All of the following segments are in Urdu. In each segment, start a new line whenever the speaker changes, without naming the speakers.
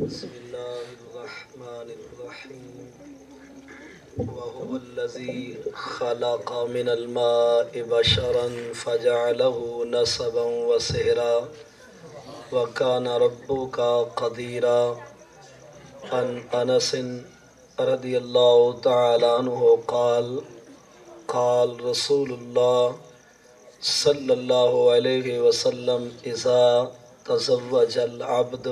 بسم الله الرحمن الرحيم وهو الذي خلق من الماء بشرا فجعله نسبا وسهرا وكان ربك قديرا. عن أنس رضي الله تعالى عنه قال قال رسول الله صلى الله عليه وسلم إذا تزوج العبد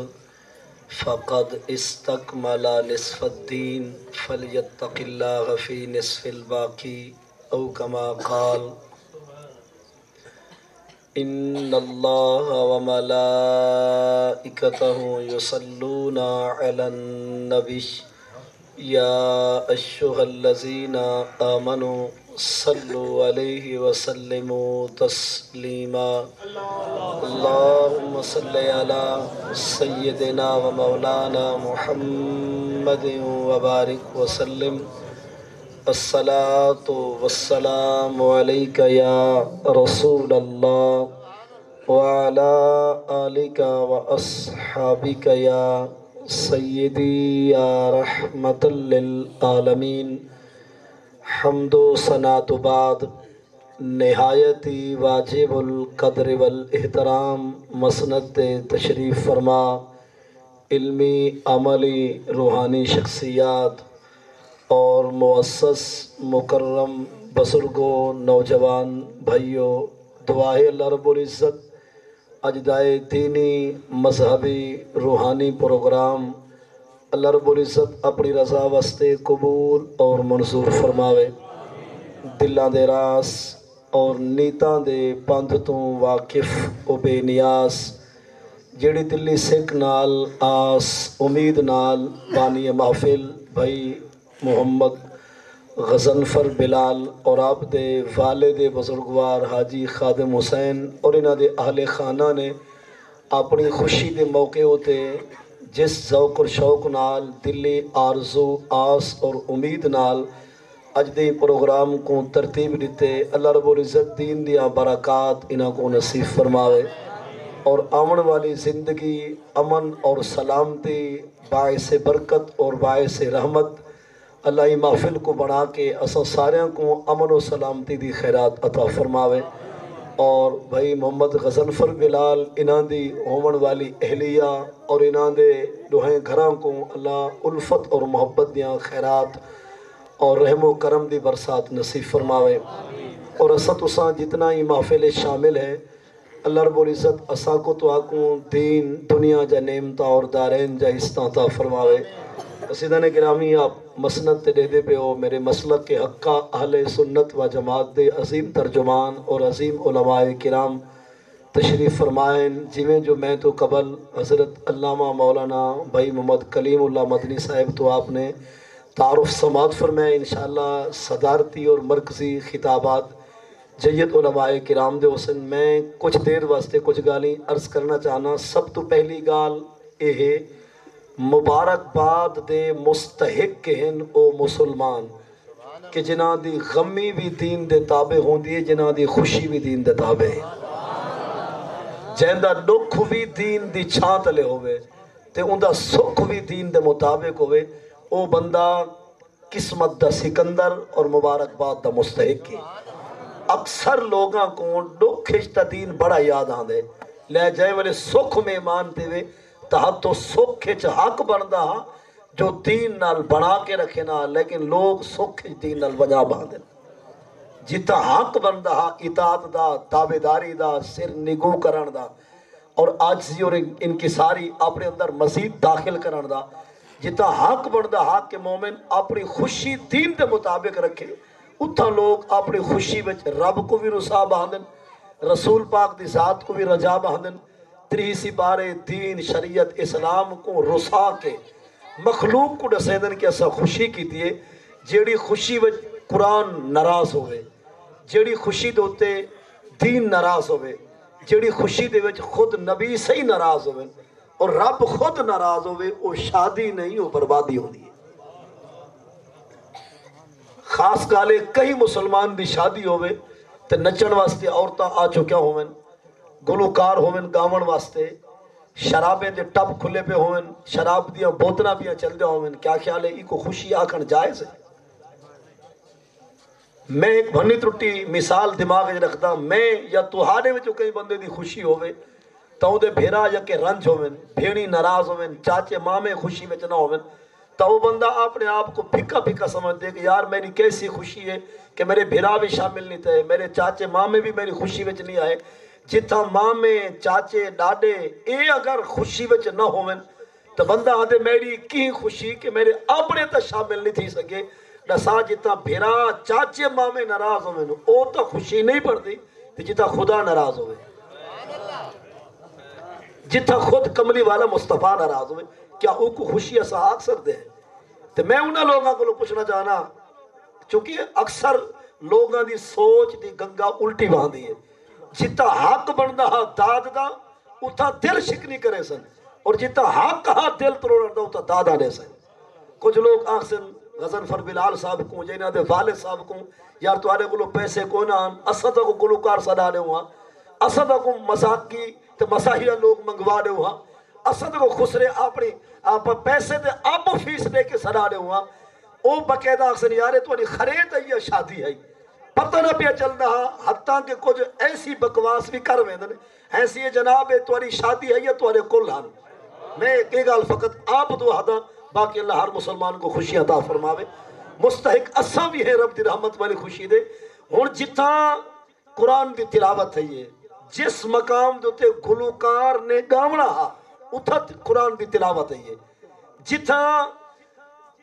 فقد استكمل نصف الدين فليتق الله في نصف الباقي أو كما قال. إن الله وملائكته يصلون على النبي يا أيها الذين آمنوا صلوا عليه وسلموا تسليما. اللهم صل على سيدنا ومولانا محمد وبارك وسلم. الصلاة والسلام عليك يا رسول الله وعلى آلك وأصحابك يا سیدی یا رحمت للعالمین. حمد و ثنا تو بعد نہایتی واجب القدر والاحترام مسند تشریف فرما علمی عملی روحانی شخصیات اور مؤسس مکرم بزرگوں نوجوان بھائیوں، دعائے اللہ رب العزت اجدائے دینی مذہبی روحانی پروگرام اللہ رب العزت اپنی رضا واسطے قبول اور منظور فرماوے. دلاں دے راز اور نیتاں دے پندھ تو واقف و بے نیاز جڑی دلی سکھ نال آس امید نال بانی محفل بھائی محمد غزنفر بلال اور آپ دے والد بزرگوار حاجی خادم حسین اور انہاں دے اہل خانہ نے اپنی خوشی دے موقع ہوتے جس ذوق اور شوق نال دلی آرزو آس اور امید نال اج دے پروگرام کو ترتیب دیتے، اللہ رب العزت دین دیا برکات انہاں کو نصیب فرماوے اور آمن والی زندگی امن اور سلامتی باعث برکت اور باعث رحمت اللہ محفل کو بنا کے اساں ساریاں کو امن و سلامتی دی خیرات عطا فرماوے. اور بھائی محمد غزنفر بلال انہاں دی ہومن والی اہلیہ اور انہاں دے دوہیں گھراں کو اللہ الفت اور محبت دیاں خیرات اور رحم و کرم دی برسات نصیب فرماوے. اور اساں تساں جتنا ہی محفل شامل ہے اللہ رب العزت اساں کو تو آکوں دین دنیا جا نعمتہ اور دارین جا عطا فرماوے. سیدان گرامی آپ مسند تے دے پہ ہو میرے مسلک کے حقہ اہل سنت و جماعت دے عظیم ترجمان اور عظیم علماء کرام تشریف فرمائیں، جویں جو میں تو قبل حضرت علامہ مولانا بھائی محمد کلیم اللہ مدنی صاحب تو آپ نے تعارف سماعت فرمائے. انشاءاللہ صدارتی اور مرکزی خطابات جید علماء کرام دے حسن میں کچھ دیر واسطے کچھ گالی عرض کرنا چاہنا. سب تو پہلی گال اے ہے مبارک باد دے مستحق کہن او مسلمان کہ جنہاں دی غمی بھی دین دے تابع ہوں دی جنہاں دی خوشی بھی دین دے تابع ہے، جہندہ دکھ بھی دین دی چھاں تلے ہوئے تے اندہ سکھ بھی دین دے مطابق ہوئے، او بندہ قسمت دا سکندر اور مبارک باد دا مستحق ہے. اکثر لوگاں کو دکھ اشتہ دین بڑا یاد آن دے لے جائے والے سکھ میں مان دے وے تاہت تو سکھ حق بندہ جو دین نال بنا کے رکھے نا، لیکن لوگ سکھ دین نال وجہ باندھے جتا حق بندہ اطاعت دا تابعداری دا سر نگو کرن دا اور عاجزی اور انکساری اپنے اندر مزید داخل کرن دا. جتا حق بندہ حق کے مومن اپنی خوشی دین دے مطابق رکھے اتھا لوگ اپنی خوشی وچ رب کو بھی رسا باندھن، رسول پاک دی ذات کو بھی رجا باندھن، تریسی بارے دین شریعت اسلام کو رسا کے مخلوق کو دسیدن کہ اسا خوشی کی دیئے. جیڑی خوشی وچ قرآن ناراض ہوئے، جیڑی خوشی دوتے دین ناراض ہوئے، جیڑی خوشی دے وچ خود نبی صحیح ناراض ہوئے اور رب خود ناراض ہوئے، وہ شادی نہیں وہ بربادی ہو دی. خاص گالے کئی مسلمان دی شادی ہوئے تے نچن واسطے عورتاں آ چکیا ہوئن، گلوکار ہوئن گاون واسطے، شرابیں دے ٹب کھلے پہ ہوئن، شراب دیاں بوتنا بھی چل دے ہوئن، کیا خیال ہے ای کو خوشی آکھن جائز ہے؟ میں ایک بھنی ترٹی مثال دماغ میں رکھتا، میں یا تہاڈے وچوں کئی بندے دی خوشی ہوئے تو دے بھیرا یا کہ رنج ہوئن، بھیڑی ناراض ہوئن، چاچے مامے خوشی وچ نہ ہوئن، تو وہ بندہ اپنے آپ کو پھکا پھکا سمجھ دے کہ یار میری کیسی خوشی ہے کہ میرے بھیرا بھی شامل نہیں تھے، میرے چاچے مامے بھی میری خوشی وچ نہیں آئے۔ جتھا مامے چاچے ڈاڈے اے اگر خوشی وچ نہ ہوئن تو بندہ آدھے میری کی خوشی کہ میرے اپنے تا شامل نہیں تھی سکے، نسا جتنا بھیرا چاچے مامے ناراض ہوئے او تو خوشی نہیں پڑتی، جتنا خدا ناراض ہوئے، جتنا خود کملی والا مصطفیٰ ناراض ہوئے، کیا او کو خوشی ایسا آگ سکتے ہیں؟ تو میں انہاں لوگاں کو پوچھنا چاہنا، چونکہ اکثر لوگاں دی سوچ دی گنگا الٹی باندھی ہے، جتا حق بندہ داد دا اتھا دل شکنی کرے سن، اور جتا حق ہاں دل تروڑ دا اتھا داد آنے سن۔ کچھ لوگ آخسن غزنفر بلال صاحب کو، جینا دے والد صاحب کو، یار تو آنے کو پیسے کو نہ آن، اسدہ کو گلوکار صدانے ہوا، اسدہ کو مساقی تو مساحیہ لوگ منگوا دے ہوا، اسدہ کو خسرے اپنی پیسے دے آپ فیس دے کے صدانے ہوا، او بقیدہ آخسن یارے تو انہی خرید ہے یا شادی ہے، پتہ نہ پیا چل رہا، حتیٰ کہ کچھ ایسی بکواس بھی کر ویندن، ایسی ہے جناب تواری شادی ہے یا توارے کل ہن۔ میں ایک گال فقط آپ دو حدا، باقی اللہ ہر مسلمان کو خوشی عطا فرماوے، مستحق اساں بھی ہے رب دی رحمت والی خوشی دے۔ ہن جتھا قرآن دی تلاوت ہے یہ، جس مقام دوتے گلوکار نے گاونا ہا اتھا قرآن دی تلاوت ہے یہ، جتھا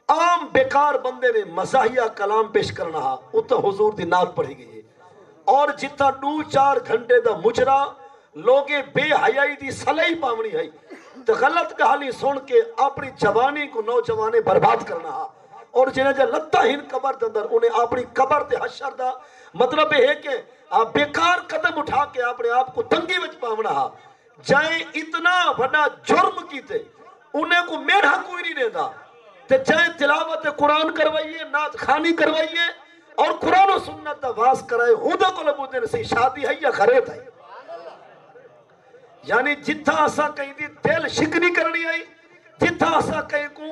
عام بیکار بندے نے مزاحیہ کلام پیش کرنا ہا اتھا حضور دی نعت پڑھی گئی ہے، اور جتھا 2-4 گھنٹے دا مجرا لوگے بے حیائی دی صلاحی پاونی ہے تو غلط کہانی سن کے اپنی جوانی کو نوجوانے برباد کرنا ہا، اور جنہیں جا لتا ہن قبر دندر انہیں اپنی قبر تے حشر دا مطلب ہے کہ بیکار قدم اٹھا کے اپنے آپ کو تنگی وچ پاونا ہا، جائیں اتنا بڑا جرم کیتے انہیں کو میرا کوئی نہیں دیتا، تے جائیں تلاوت قرآن کروائیے، نعت خانی کروائیے اور قرآن و سنت دا واز کرائے، ہودہ کو لبو دن سے شادی ہے یا خرید ہے۔ یعنی جتھا اسا کہیں دی دل شکنی کرنی آئی، جتھا اسا کہیں کو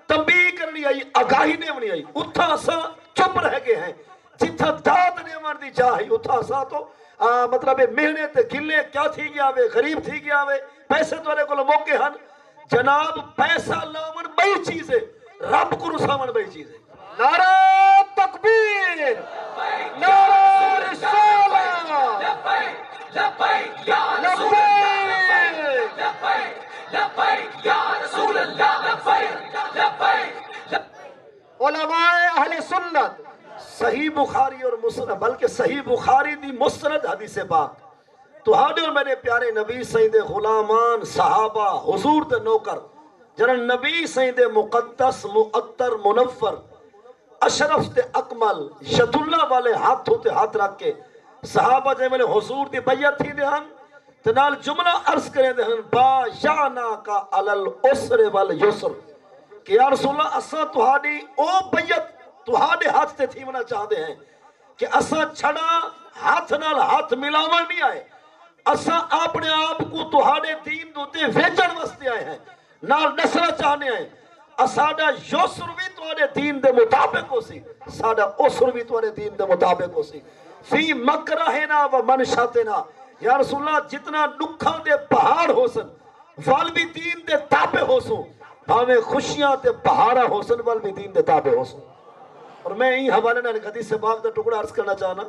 تنبیہ کرنی آئی، آگاہی نہیں آئی، اتھا اسا چپ رہ گئے ہیں، جتھا داد نہیں دی جاہی اتھا اسا تو مطلب محنت گلے کیا تھی گیا وے، غریب تھی گیا وے، پیسے توڑے کو موقع ہن، جناب پیسہ لاون بئی چیز ہے، رب کو رساون بئی چیز ہے۔ نعرہ تکبیر، نعرہ رسالہ، لبیک یا رسول اللہ، لبیک یا رسول اللہ، لبیک۔ علماء اہل سنت صحیح بخاری اور مسند، بلکہ صحیح بخاری دی مستند حدیث پاک تو ہاں اور میرے پیارے نبی سید غلامان صحابہ حضور دے نوکر جنہاں نبی سید مقدس معطر منور اشرف تے اکمل ید اللہ والے ہاتھ ہوتے ہاتھ رکھ کے صحابہ جے میں حضور دی بیعت تھی دے ہن تنال جملہ عرض کریں دے ہن با یعنا کا علل اسر والیسر کہ یا رسول اللہ اساں تہاڈی او بیعت تہاڈے ہاتھ تے تھی منا چاہتے ہیں کہ اساں چھڑا ہاتھ نال ہاتھ ملاوا نہیں آئے، اساں اپنے آپ کو تہاڈے دین دوتے ویچن واسطے آئے ہیں، نال نسل چاہنے ہیں، ساڈا یسر بھی تہاڈے دین دے مطابق ہو سی، ساڈا اسر بھی تہاڈے دین دے مطابق ہو سی، فی مکرہنا و منشاتنا، یا رسول اللہ جتنا نکھاں دے پہاڑ ہو سن وال بھی دین دے تابع ہو سن، بھاویں خوشیاں تے پہاڑا ہو سن وال بھی دین دے تابع ہو سن۔ اور میں یہی حوالے نے حدیث پاک دا ٹکڑا عرض کرنا چاہنا،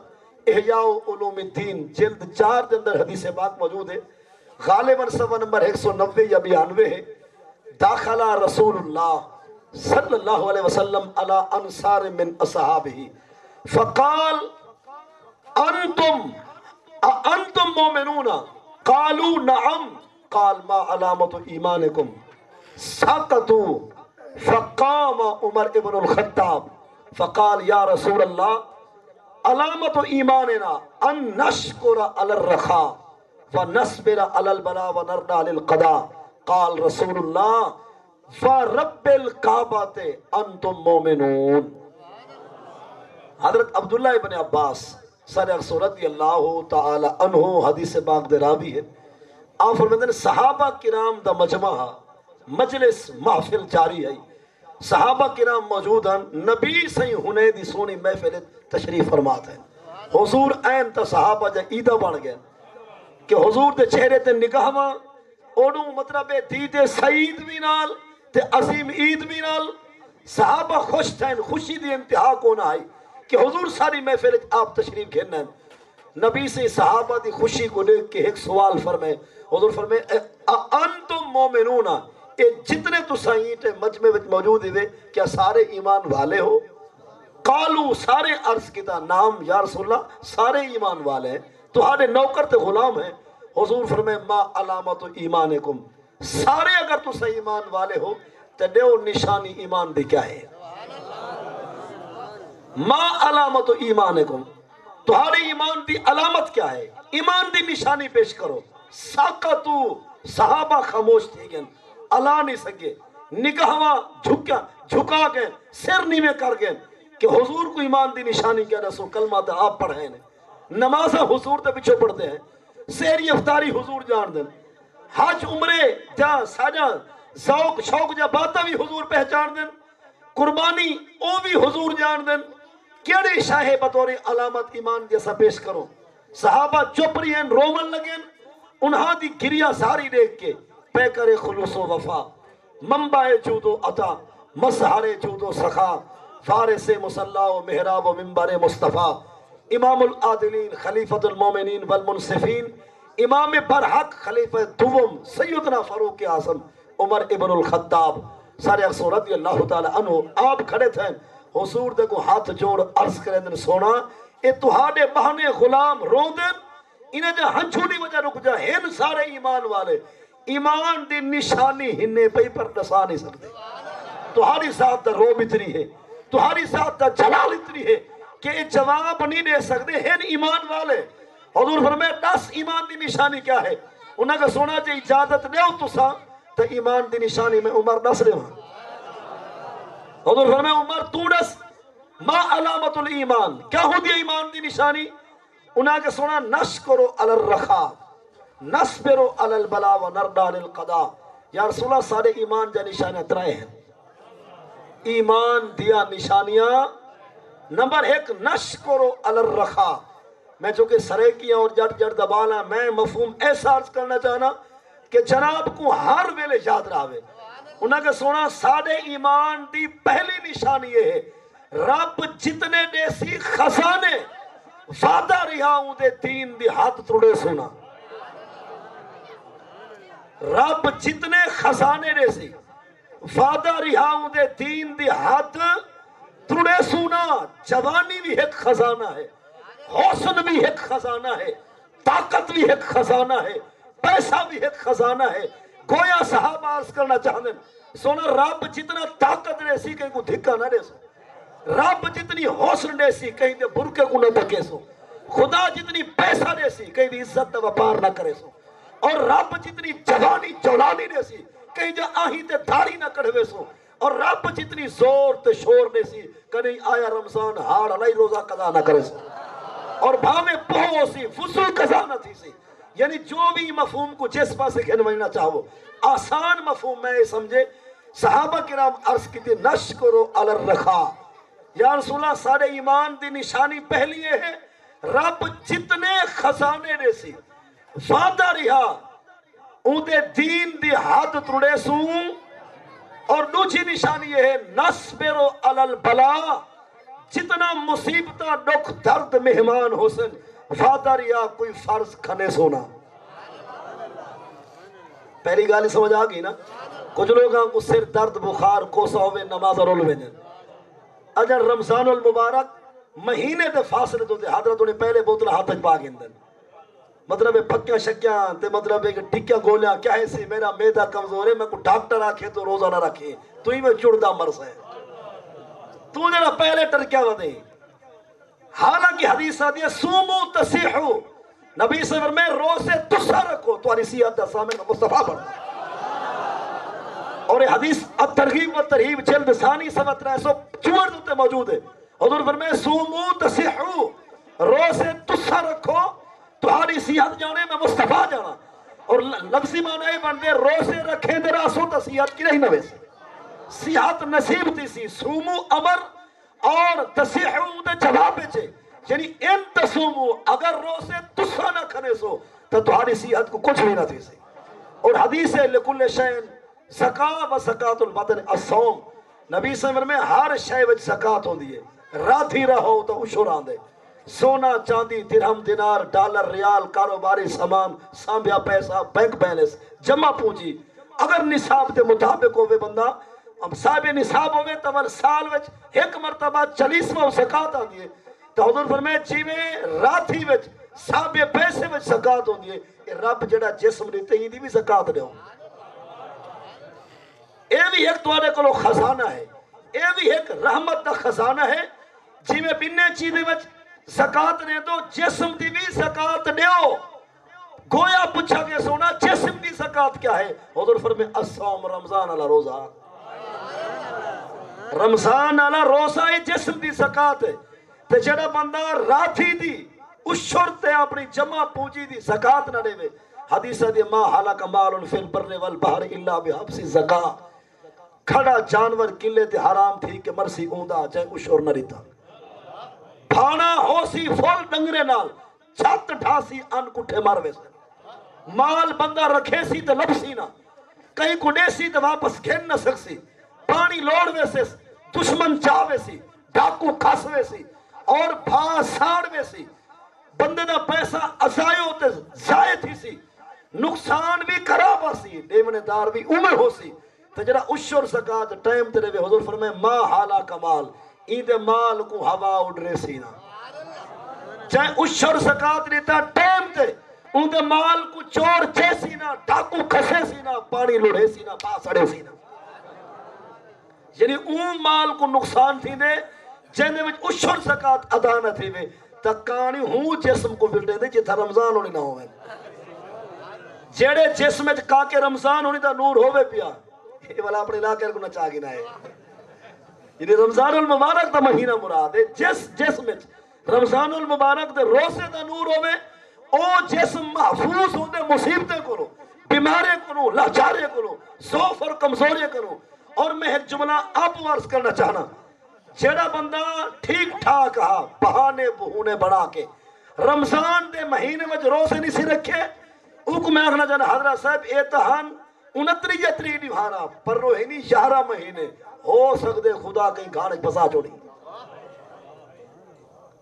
احیاء علوم الدین جلد 4 دے اندر حدیث پاک موجود ہے، غالباً صفحہ نمبر 190 یا 92 ہے، داخلہ رسول اللہ صلی اللہ علیہ وسلم علی انصار من اصحابہ فقال انتم مومنون قالوا نعم قال ما علامت ایمانکم سقطوا فقام عمر ابن الخطاب فقال یا رسول اللہ علامت ایماننا ان نشکر علی الرخاء ونصبر علی البلاء ونرضى للقضاء قال رسول اللہ فَرَبِّ الْقَعْبَةِ أَنْتُمْ مُؤْمِنُونَ۔ حضرت عبداللہ ابن عباس صدیق رضی اللہ تعالی عنہ حدیث پاک دے راوی ہے، آپ فرماتے ہیں صحابہ کرام دا مجمع مجلس محفل جاری ہے، صحابہ کرام موجود ہیں، نبی سی ہنے دی سونی محفل تشریف فرمات ہے، حضور این تا صحابہ جا عیدہ بن گئے کہ حضور دے چہرے تے نگاہ ماں اوڑوں مطلب دید سعید بھی نال تے عظیم عید بھی نال صحابہ خوش تھیں، خوشی دی انتہا کو نہ آئی کہ حضور ساری محفل آپ تشریف گھرنا ہے۔ نبی سے صحابہ دی خوشی کو دیکھ کے ایک سوال فرمائے، حضور فرمائے انتم مومنون، اے جتنے تو سائیٹ مجمع وچ موجود ہوئے کیا سارے ایمان والے ہو؟ قالو سارے عرض کیتا نام یا رسول اللہ سارے ایمان والے ہیں، تمہارے نوکر تے غلام ہیں۔ حضور فرمائے ما علامت ایمانکم، سارے اگر تو صحیح ایمان والے ہو تو دیو نشانی ایمان دی کیا ہے؟ ما علامت ایمانکم، تمہارے ایمان دی علامت کیا ہے؟ ایمان دی نشانی پیش کرو۔ ساقتو صحابہ خاموش تھی گئے، اللہ نہیں سکے، نگاہاں جھکا گئے، سر نیوے کر گئے کہ حضور کو ایمان دی نشانی کیا رسول کلمہ دا آپ پڑھیں، نمازہ حضور دے پیچھے پڑھتے ہیں، سہری افطاری حضور جان دیں، حج عمرے جا ساجا ذوق شوق جا باتاں بھی حضور پہچان دیں، قربانی او بھی حضور جان دیں، کیڑے شاہ بطور علامت ایمان جیسا پیش کرو۔ صحابہ چپ رہی ہیں، رومن لگیں، انہاں دی گریہ ساری دیکھ کے پہ کرے خلوص و وفا، منبع جود و عطا، مظہر جود و سخا، فارس مصلی و محراب و منبر مصطفیٰ، امام العادلین خلیفۃ المومنین والمنصفین، امام برحق خلیفہ دوم سیدنا فاروق اعظم عمر ابن الخطاب سارے اکسو رضی اللہ تعالی عنہ آپ کھڑے تھے، حضور دے کو ہاتھ جوڑ عرض کرے دن سونا اے تہاڈے بہانے غلام رو دن انہیں جا ہنچھوڑی وجہ رک جا ہن سارے ایمان والے، ایمان دی نشانی ہنے پہ پر دسا نہیں سکتے، تہاڈی ذات دا روب اتنی ہے، تہاڈی ذات دا جلال اتنی ہے کہ جواب نہیں دے سکتے ہن ایمان والے۔ حضور فرمائے 10 ایمان دی نشانی کیا ہے؟ انہاں کا سونا جے اجازت دیو تساں تو ایمان دی نشانی میں عمر دس دے وہاں۔ حضور فرمائے عمر تو دس ما علامت الایمان، کیا ہو دی ایمان دی نشانی؟ انہاں کا سونا نشکرو علی الرخا نصبرو علی البلا و نردع للقضاء۔ یا رسول اللہ سارے ایمان جا نشانیاں ترائے ہیں، ایمان دیا نشانیاں نمبر 1 نشکرو علی الرخا، میں چونکہ سریکیاں اور جٹ جٹ دبالا میں مفہوم ایسا عرض کرنا چاہنا کہ جناب کو ہر ویلے یاد رہے۔ انہاں کے سونا ساڑھے ایمان دی پہلی نشانی یہ ہے رب جتنے دیسی خزانے وعدہ رہاؤں دے دین دی ہاتھ تڑے سونا، رب جتنے خزانے دیسی وعدہ رہاؤں دے دین دی ہاتھ تڑے سونا، جوانی بھی ایک خزانہ ہے، حسن بھی ایک خزانہ ہے، طاقت بھی ایک خزانہ ہے، پیسہ بھی ایک خزانہ ہے۔ گویا صحابہ عرض کرنا چاہتے ہیں سونا رب جتنا طاقت دے سی کہیں کو دھکا نہ دے سو، رب جتنی حسن دے سی کہیں دے برکے کو نہ ٹکے سو، خدا جتنی پیسہ دے سی کہیں دے عزت دے وپار نہ کرے سو، اور رب جتنی جوانی جولانی دے سی کہیں دے آہی تے دھاری نہ کڑھوے سو، اور رب جتنی زور تے شور دے سی کہیں آیا رمضان ہاڑ علی روزہ قضا نہ کرے سو، اور بھاوے پہو سی فضول قضا نہ تھی سی۔ یعنی جو بھی مفہوم کو جس پاسے کھنوائنا چاہو آسان مفہوم میں سمجھے۔ صحابہ کرام عرض کی تھی نشکرو علی الرخا، یا رسول اللہ سارے ایمان دی نشانی پہلی یہ ہے رب جتنے خزانے دے سی وعدہ رہا ان دے دین دی حد تڑے سوں، اور دوسری نشانی یہ ہے نصبرو علی البلا، جتنا مصیبتہ دکھ درد مہمان حسن وعدہ رہا کوئی فرض کھنے سونا۔ پہلی گالی سمجھ آگئی نا؟ کچھ لوگاں کو سر درد بخار کوسا ہوئے نماز رول ویجن، اگر رمضان المبارک مہینے دے فاصلے تو حضرتوں نے پہلے بوتل ہاتھ پا گندن، مطلب پکیاں شکیاں تے مطلب ٹکیاں گولیاں کیا ہے سی میرا میدا کمزور ہے میں کو ڈاکٹر آکھے تو روزہ نہ رکھے تو ہی میں چڑدا مرس ہے تو جڑا پہلے ٹرکیا ودے۔ حالانکہ حدیث آدھی ہے سومو تسیحو، نبی سے فرمائے روزے تسا رکھو تو صحت دا سامنے مصطفیٰ پڑھتا، اور یہ حدیث الترغیب و ترہیب جلد ثانی صفحہ 364 دوتے موجود ہے۔ حضور فرمائے سومو تسیحو، روزے تسا رکھو تمہاری صحت جانے میں مصطفیٰ جانا۔
اور لفظی معنی یہ بنتے روزے رکھیں دے راسوں تا صحت کی نہیں نوے سے صحت نصیب تھی سی سومو امر اور تصیحو دے جواب چھے یعنی ان تصومو اگر روزے تسا نہ کھنے سو تو تمہاری صحت کو کچھ بھی نہ تھی سی اور حدیث ہے لکل شین زکاة و زکاة البدن الصوم نبی سمر میں ہر شے وچ زکاة ہوں دیئے راتھی رہو تو اشور آن دے سونا چاندی درہم دینار ڈالر ریال کاروباری سامان سانبیا پیسہ بینک بیلنس جمع پونجی اگر نصاب دے مطابق ہوئے بندہ اب صاحب نصاب ہوئے تو سال وچ ایک مرتبہ 40واں زکاة آن دیئے تو حضور فرمائے جیویں راتھی وچ صاحب پیسے وچ زکاة ہوں دیئے رب جڑا جسم دیتے ہی دی بھی زکاة دے ہوں اے بھی ایک توارے کو خزانہ ہے اے بھی ایک رحمت دا خزانہ ہے جی میں بننے چیزیں وچ زکاة نے دو جسم دی بھی زکاة دیو گویا پوچھا کے سونا جسم دی زکاة کیا ہے حضور فرمائے الصوم رمضان علی روزہ رمضان علی روزہ جسم دی زکاة ہے تے جڑا بندہ راتھی دی اشور تے اپنی جمع پونجی دی زکاة نہ دے وے حدیثہ دی ما حلق مال فی البر والبحر الا بحبس زکاة کھڑا جانور کلے تے حرام تھی کہ مرسی اوندا جائے اشور نہ ریتا پھانا ہو سی فول ڈنگرے نال چھت ڈھاسی ان کٹھے ماروے سے مال بندہ رکھے سی تے لبسی نہ کہیں کو دے سی تے واپس کھین نہ سکسی پانی لوڑ وے سے دشمن چاہوے سی ڈاکو کھاسوے سی اور بھا ساڑوے سی بندے دا پیسہ ازائے ہوتے زائے تھی سی نقصان بھی خراب سی دیونے دار بھی عمر ہو سی تو جرا اشور زکاة ٹائم تیرے وے حضور فرمائے ما حالا کمال این دے مال کو ہوا اڑرے سینا چاہے اشور زکاة دیتا ٹائم تے ان دے مال کو چور چے سینا ڈاکو کھسے سینا پانی لڑے سینا پاسڑے سینا یعنی اون مال کو نقصان تھی دے جہنے میں اشور زکاة ادا نہ تھی وے تکانی ہوں جسم کو بلڈے دے جتا رمضان ہونی نہ ہوئے جیڑے جسم میں کاکے رمضان ہونی دا نور ہوئے پیا یہ والا اپنے علاقے کو نہ چاگی نہ ہے یعنی رمضان المبارک دا مہینہ مراد ہے جسم میں رمضان المبارک دے روزے دا نور ہوئے او جسم محفوظ ہوں دے مصیبتیں کرو بیمارے کرو لاچارے کرو ضعف اور کمزورے کرو اور میں ایک جملہ آپ وارث کرنا چاہنا جیڑا بندہ ٹھیک ٹھاک ہا بہانے بہونے بڑھا کے رمضان دے مہینے میں جو روزے نہیں سی رکھے او کو میں آگنا جانا حضرت صاحب اعتحان 29 نبھانا پر روحینی 11 مہینے ہو سکتے خدا کہیں گھاڑے بسا چھوڑی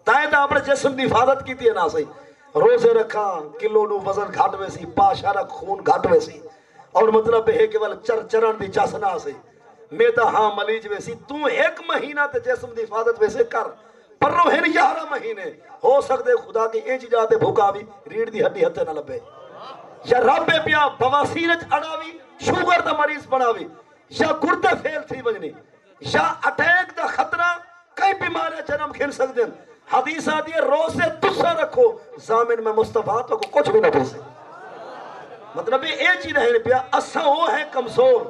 تائیں تا اپنے جسم دی حفاظت کی تھی نا صحیح روزے رکھا کلو نو وزن گھٹ میں سی پاشارک خون گھٹ میں سی اور مطلب ہے کہ والا چرن دی چاسنا سی میں تا ہاں ملیج ویسی تو ایک مہینہ تے جسم دی حفاظت ویسے کر پر روحین 11 مہینے ہو سکتے خدا کی اینچ جاتے بھوکا بھی ریڑھ دی ہڈی ہتے نہ لبے یا رب پیا بواسیرچ اڑاوی شوگر دا مریض بناوی یا گردے فیل تھی بجنی یا اٹیک دا خطرہ کئی بیمارے جنم کھل سکتے ہیں حدیث آتی ہے روزے تسا رکھو زامن میں مصطفیٰ تو کو کچھ بھی نہ پھیسے مطلب یہ ایک چیز رہے پیا اسا وہ ہے کمزور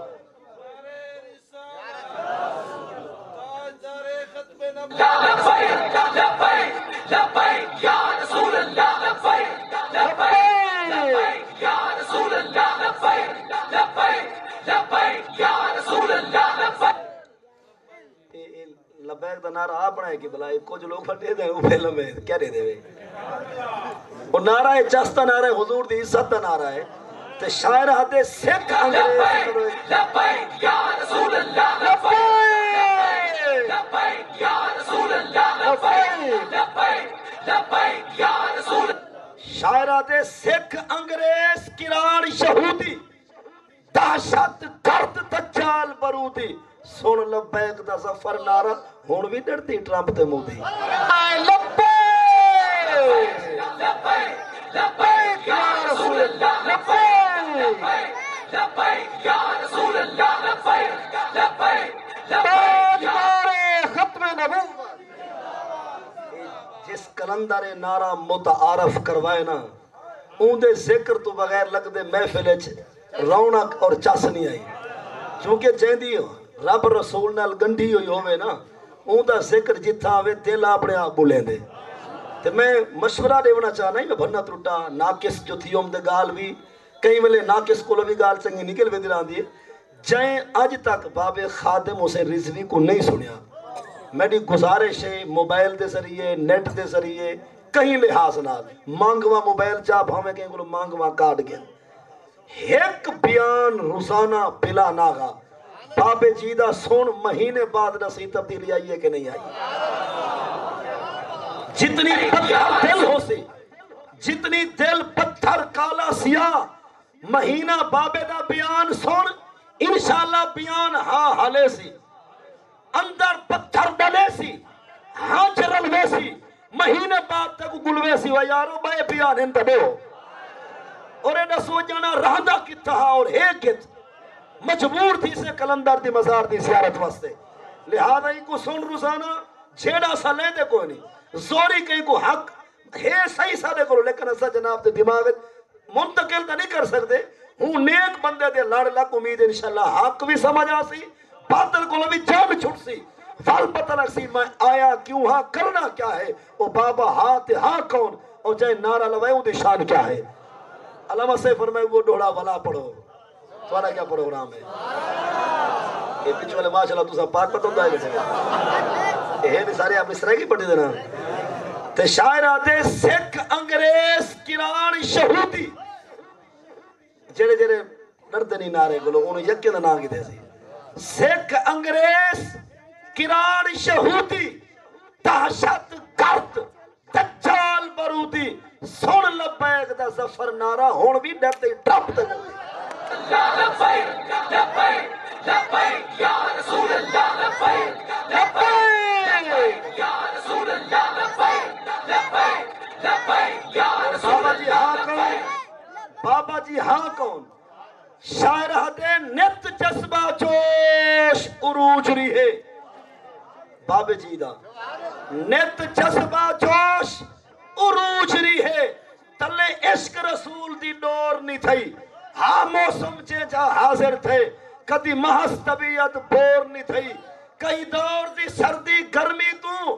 لبیک دا نعرہ آپ بنائے کی بلائے کچھ لوگ پھٹے دیں اوپے لمبے کیا دے دے وے اور نعرہ چاستہ نعرہ حضور دی عزت دا نعرہ ہے تے شاعر حدے سکھ انگریز لبیک یا رسول اللہ لبیک لبیک یا رسول اللہ لبیک لبیک یا رسول شاعر حدے سکھ انگریز کراڑ یہودی دہشت گرد دجال برودی سن لبیک دا ظفر نعرہ ہون بھی ڈرتی ٹرمپ تے مودی لبیک لبیک لبیک یا رسول اللہ لبیک لبیک یا رسول اللہ لبیک لبیک لبیک نعرہ ختم نبوت جس کلندر نعرہ متعارف کروائے نا اون دے ذکر تو بغیر لگ دے محفل رونق اور چس نہیں آئی چونکہ جیندی رب رسول نال گنڈی ہوئی ہوئے نا اون دا ذکر جتھا آوے دل اپنے آپ بولیں دے تے میں مشورہ دیونا چاہنا ہی میں بھرنا ترٹا ناکس جو تھی اوم دے گال بھی کئی ویلے ناقص کو بھی گال چنگی نکل ویندی رہندی ہے جائیں اج تک بابے خادم اسے رضوی کو نہیں سنیا میری گزارش ہے موبائل دے ذریعے نیٹ دے ذریعے کہیں لحاظ نال مانگوا موبائل چاپ ہمیں کہیں گلو مانگوا کاٹ گیا ایک بیان روزانہ بلا ناغا بابے جیدہ سن مہینے بعد نسی تبدیلی آئی ہے کہ نہیں آئی جتنی پتھر دل ہو سی جتنی دل پتھر کالا سیاہ مہینہ بابے دا بیان سن انشاءاللہ بیان ہاں حالے سی اندر پتھر ڈلے سی ہاں چرل وے سی مہینے بعد تک گلوے سی و یارو بے بیان اندر ہو اور ایڈا سو جانا رہندا کتا اور ایک کت مجبور تھی سے کلندر دی مزار دی زیارت واسطے لہذا ہی کو سن روزانہ جھیڑا سا لے دے کوئی نہیں زوری کہیں کو حق ہے صحیح سا دے کرو لیکن ایسا جناب دے دماغ منتقل تا نہیں کر سکتے ہوں نیک بندے دے لڑ لگ امید انشاءاللہ حق بھی سمجھ آسی باطل کو بھی جان چھٹ سی فال پتہ لگ سی میں آیا کیوں ہاں کرنا کیا ہے او بابا ہاں تے ہاں کون اور جائے نعرہ لوائے دے شان کیا ہے علامہ سے فرمائے وہ ڈوڑا والا پڑھو تمہارا کیا پروگرام ہے یہ پیچھے والے ماشاءاللہ تو سب پاک پتہ ہوتا ہے بیٹے یہ بھی سارے آپ اس طرح کی پڑھی دینا تے شاعر آتے سکھ انگریز کران شہودی جڑے جڑے ڈرتے نہیں نعرے گلو انہوں یکی دا نام کی دے سی سکھ انگریز کران شہودی دہشت گرد دجال برودی سن لبیک دا زفر نعرہ ہون بھی ڈرتے ٹپ تے لبیک لبیک لبیک یا رسول اللہ لبیک لبیک یا رسول اللہ لبیک لبیک لبیک یا رسول اللہ بابا جی ہاں کون شاعر ہدے نت جذبہ جوش عروج رہے بابے جی دا نت جذبہ جوش عروج رہے تلے عشق رسول دی ڈور نہیں تھئی ہاں موسم چے جا حاضر تھے کدی محض طبیعت بور نہیں تھئی کئی دور دی سردی گرمی تو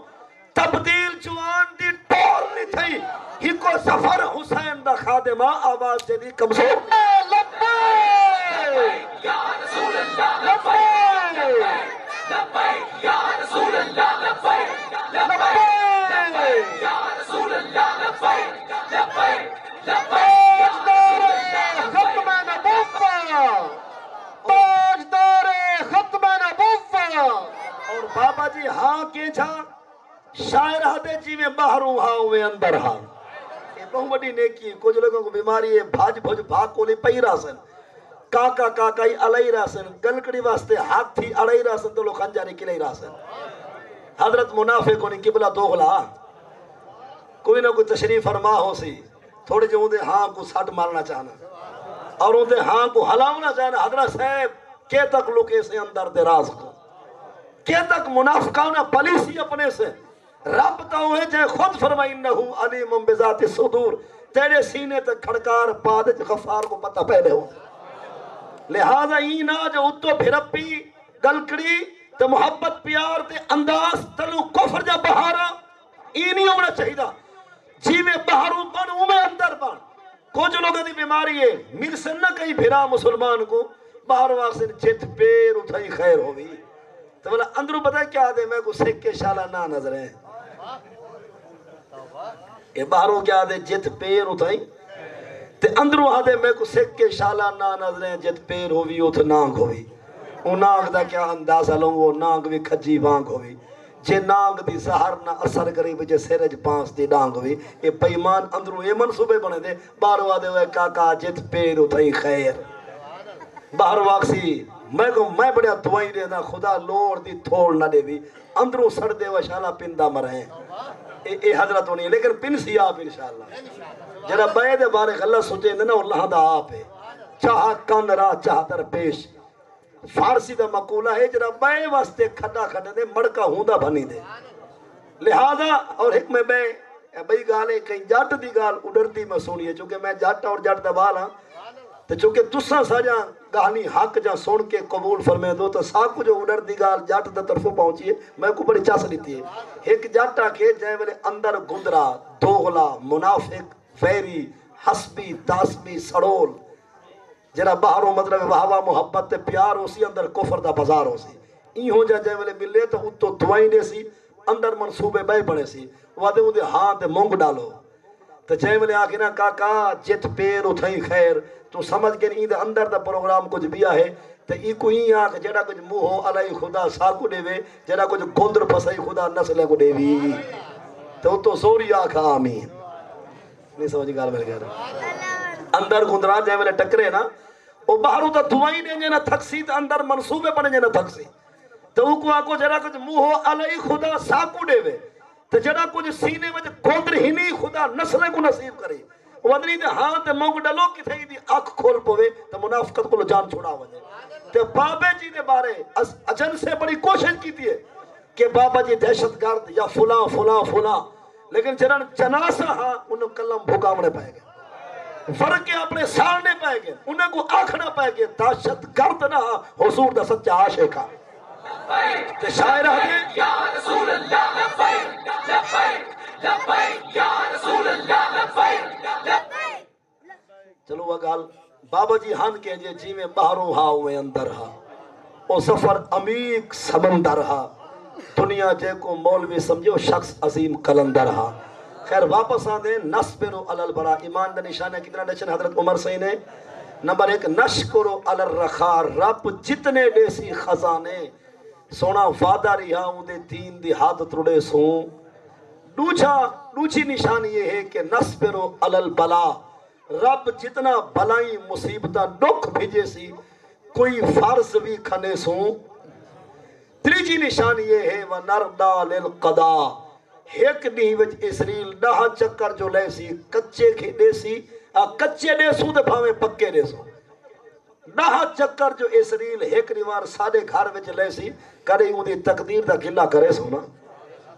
تبدیل جوان دی ٹور نہیں تھئی ہی کو سفر حسین دا خادمہ آواز جدی کمزور لبیک یا رسول اللہ لبیک لبیک یا رسول اللہ لبیک لبیک یا رسول اللہ لبیک لبیک لبیک ختم نبوت تاجدار ختم نبوت اور بابا جی ہاں کے جھا شاعر ہدے جی میں باہروں ہاں ہوئے اندر ہاں یہ بہت بڑی نیکی ہے کچھ لوگوں کو بیماری ہے بھاج بھوج بھاگ کولی پئی راسن کاکا کاکائی علیہ راسن گلکڑی واسطے ہاتھ تھی اڑائی راسن تو لوگ خنجاری کلی راسن حضرت منافق کو نہیں قبلہ دوغلا کوئی نہ کوئی تشریف فرما ہو سی تھوڑے جو اندے ہاں کو سٹ مارنا چاہنا اور اندے ہاں کو ہلاونا چاہنا حضرت صاحب کہ تک لکے سے اندر دے راز کو کہ تک منافقانہ پلیسی اپنے سے رب تو ہے جائے خود فرمائی انہو علیم بذات الصدور تیرے سینے تک کھڑکار پادج غفار کو پتہ پہلے ہو لہذا اینا جو اتو بھرپی گلکڑی تے محبت پیار تے انداز تلو کفر جا بہارا اینی ہونا چاہیدہ جی میں بہاروں بن میں اندر بن کچھ لوگوں دی بیماری ہے میر سے نہ کہیں بھرا مسلمان کو باہر واقع جت پیر اٹھائی خیر ہوئی تو بولا اندروں پتہ کیا دے میں کو سکھ کے شالہ نہ نظر ہیں یہ باہروں کیا دے جت پیر اٹھائی تے اندروں آدھے میں کو سکھ کے شالہ نہ نظر ہیں جت پیر ہوئی اتھ نانگ ہوئی وہ نانگ دا کیا اندازہ لوں وہ نانگ بھی کھجی وانگ ہوئی جے نانگ دی زہر نہ اثر کری بجے سیرج پانس دی ڈانگ ہوئی یہ پیمان اندروں یہ منصوبے بنے دے باہروں آدھے ہوئے کاکا جت پیر اٹھائی خیر باہر واقسی میں بڑیا دعائی دینا خدا لوڑ دی تھوڑ نہ دے بھی اندروں سڑ دے و شالہ پندہ مرہیں اے حضرت ہونی ہے لیکن پن سی آپ انشاءاللہ جرہ بے دے بارے غلط سوچے دینا اللہ دا آپ ہے چاہا کن را چاہا در پیش فارسی دا مقولہ ہے جرہ بے واسطے کھٹا کھٹا دے مڑکا ہوندہ بھنی دے لہذا اور ایک میں بھئی گالے کہیں جاٹ دی گال اڈرتی میں سونی ہے چونکہ میں جاٹا اور جاٹ دا بالا تو چونکہ تساں ساجا گہانی حق جا سن کے قبول فرمے دو تو ساکو جو اڈر دی گال جاٹ دا طرفوں پہنچی ہے میں کو بڑی چاس لیتی ہے ایک جاٹا کے جائے والے اندر گندرا دوغلا منافق فیری حسبی تاسبی سڑول جڑا باہروں مطلب واہ محبت تے پیار ہو سی اندر کفر دا بازار ہو سی این ہو جا جے ویلے ملے تو اتو دعائیں دے سی اندر منصوبے بے بنے سی وعدے اون دے ہاں تے مونگ ڈالو تو جے ویلے آکھے نا کاکا جت پیر اتھائی خیر تو سمجھ کے این دے اندر دا پروگرام کچھ بیا ہے تو ای کو ہی آکھ جڑا کچھ موہو علی خدا ساکو دے وے جڑا کچھ گندر پسائی خدا نسلے کو دے وی تو زوری آکھ آمین نہیں سمجھ گال مل گیا اندر گندران جے ویلے ٹکرے نا او باہروں تا دعائیں دیں جے نا تھکسی تا اندر منصوبے بنے جے نا تھکسی تو او کو آکو جڑا کچھ موہو علی خدا ساکو دے وے تو جڑا کچھ سینے وچ گندر ہی نہیں خدا نسلے کو نصیب کرے ودنی دے ہاں تے مونگ ڈلو کی تھئی دی آنکھ کھول پوے تو منافقت کو جان چھوڑا وجے تے بابے جی دے بارے اجن سے بڑی کوشش کی تھی کہ بابا جی دہشت گرد یا فلاں فلاں فلاں لیکن جنن جناسہ ہاں انہوں کلم بھکامنے پائے گئے ورکے اپنے سالنے پائے گئے انہیں کو آنکھنا پائے گئے دہشت گرد نہ حضور دا سچا عاشق ہے تے شاعر ہے یا رسول اللہ لبیک لبیک لبیک یا رسول اللہ لبیک چلو وہ گال بابا جی ہن کے جی میں باہروں ہاں ہوئے اندر ہاں او سفر عمیق سمندر ہاں دنیا جے کو مولوی سمجھو شخص عظیم قلندر ہاں خیر واپس آدھے نصبرو علی البرا ایمان دا نشانہ کتنا ڈچن حضرت عمر سہی نے نمبر 1 نشکرو علی الرخا رب جتنے دیسی خزانے سونا وعدہ رہا ہوں دے دین دی حادت رڑے سوں دوچھی نشان یہ ہے کہ نصبرو علی البلا رب جتنا بلائی مصیبتہ دکھ بھیجے سی کوئی فرض بھی کھنے سوں تریجی نشان یہ ہے وَنَرْدَى لِلْقَضَى ایک نہیں وچ اسریل ڈاہ چکر جو لے سی کچے کے دے سی کچے دے سو دے بھاویں پکے دے سو ڈاہ چکر جو اسریل ایک نیوار ساڑے گھر وچ لے سی کرے ہوں دی تقدیر دا گلہ کرے سو نا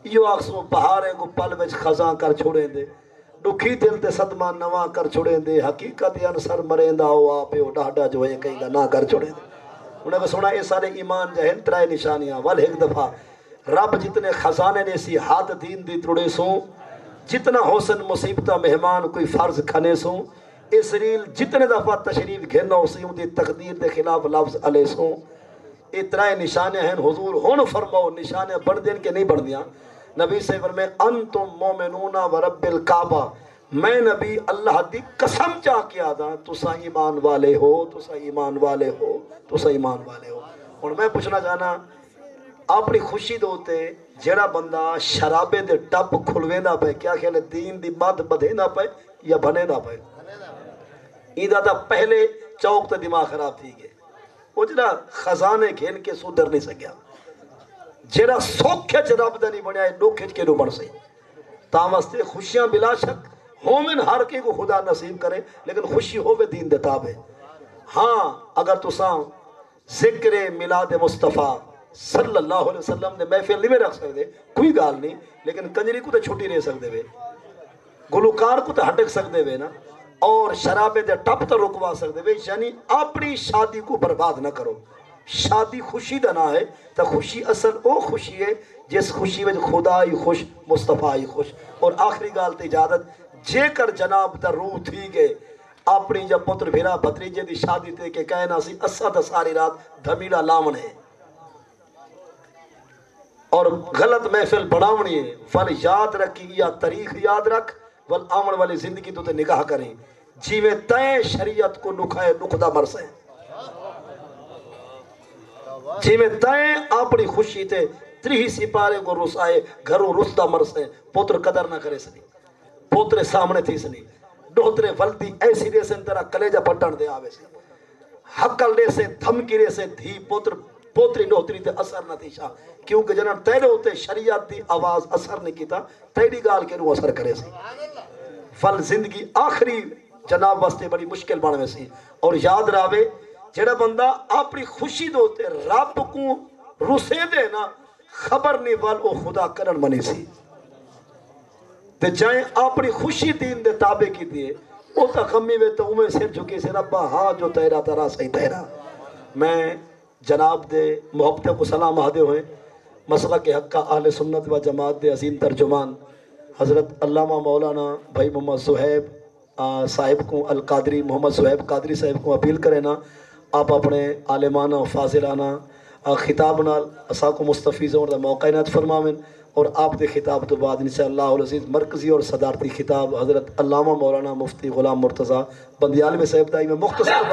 یہ آخسوں بہارے کو پل وچ خزاں کر چھوڑیں دے دکھی دل تے صدمہ نواں کر چھوڑیں دے حقیقت انسر مرین دا ہو آپے ہو ڈاڈا جو ہے کہیں گا نہ کر چھوڑیں دے انہیں کو سنا یہ سارے ایمان جہن ترائے نشانیاں وال ایک دفعہ رب جتنے خزانے نے سی ہاتھ دین دی ترڑے سوں جتنا حسن مصیبتہ مہمان کوئی فرض کھنے سوں اسریل جتنے دفعہ تشریف گھننا ہو سی دی تقدیر دے خلاف لفظ علیہ سوں یہ ترائے نشانے ہیں حضور ہون فرماؤ نشانے بڑھ دین کے نہیں بڑھ دیا نبی سے فرمائے انتم مومنون و رب الکعبہ میں نبی اللہ دی قسم چاہ کیا دا تسا ایمان والے ہو تسا ایمان والے ہو تسا ایمان والے ہو اور میں پوچھنا چاہنا اپنی خوشی دوتے جڑا بندہ شرابے دے ٹپ کھلوے نہ پے کیا خیال ہے دین دی بات بدھے نہ پے یا بنے نہ پے ایدہ دا پہلے چوک تے دماغ خراب تھی گئے وہ جڑا خزانے گھن کے سو در نہیں سکیا جڑا سوکھے جراب دا نہیں بنیا ہے دو کھچ کے دو بن سے تامستے خوشیاں بلا شک ہومن ہر کے کو خدا نصیب کرے لیکن خوشی ہوئے دین دے تابے ہاں اگر تو ساں ذکر میلاد مصطفیٰ صلی اللہ علیہ وسلم نے محفل نہیں میں رکھ سکتے کوئی گال نہیں لیکن کنجری کو تو چھوٹی رہ سکتے ہوئے گلوکار کو تو ہٹک سکتے ہوئے نا اور شرابے دے ٹپ تو رکوا سکتے ہوئے یعنی اپنی شادی کو برباد نہ کرو شادی خوشی دا نہ ہے تو خوشی اصل او خوشی ہے جس خوشی میں خدا ہی خوش مصطفیٰ ہی خوش اور آخری گال تے اجازت جے کر جناب دا روح تھی گئے اپنی جب پتر بھیرا بھتریجے دی شادی تے کہ کہنا سی اسا دا ساری رات دھمیڑا لامن ہے اور غلط محفل بڑھاونی ہے فل یاد رکھی یا تاریخ یاد رکھ ول آمن والی زندگی تو تے نگاہ کریں جی میں تائیں شریعت کو نکھائے نکھدا مرسیں جی میں تائیں اپنی خوشی تے تریہی سپارے کو رسائے گھروں رسدہ مرسیں پوتر قدر نہ کرے سنی پوترے سامنے تھی سنی ڈوترے ولدی ایسی دے سے تیرا کلیجہ پٹن دے آوے سے حقل دے سے دھمکی دے سے دھی پوتری ڈوتری تے اثر نہ تھی شاہ کیونکہ جنہاں تیرے ہوتے شریعت دی آواز اثر نہیں کیتا تیری گال کے نو اثر کرے سی فل زندگی آخری جناب واسطے بڑی مشکل بڑھ میں سی اور یاد راوے جڑا بندہ اپنی خوشی دوتے رب کو رسے دے نا خبر نہیں وال او خدا کرن منی سی تے جائیں اپنی خوشی دین دے تابع کی دیئے او تخمی وے تو میں سر جھکے سے ربا ہاں جو تیرا ترا صحیح تیرا میں جناب دے محبت کو سلام آدھے ہوئے مسئلہ کے حق کا اہل سنت و جماعت دے عظیم ترجمان حضرت علامہ مولانا بھائی محمد صہیب
صاحب کو القادری محمد صہیب قادری صاحب کو اپیل کرے نا آپ اپنے عالمانہ و فاضلانہ خطاب نال اسا کو مستفیض ہونے دا موقع عنایت فرماویں، اور آپ دے خطاب تو بعد انشاءاللہ العزیز مرکزی اور صدارتی خطاب حضرت علامہ مولانا مفتی غلام مرتضیٰ بندیالوی صاحب دائی میں مختصر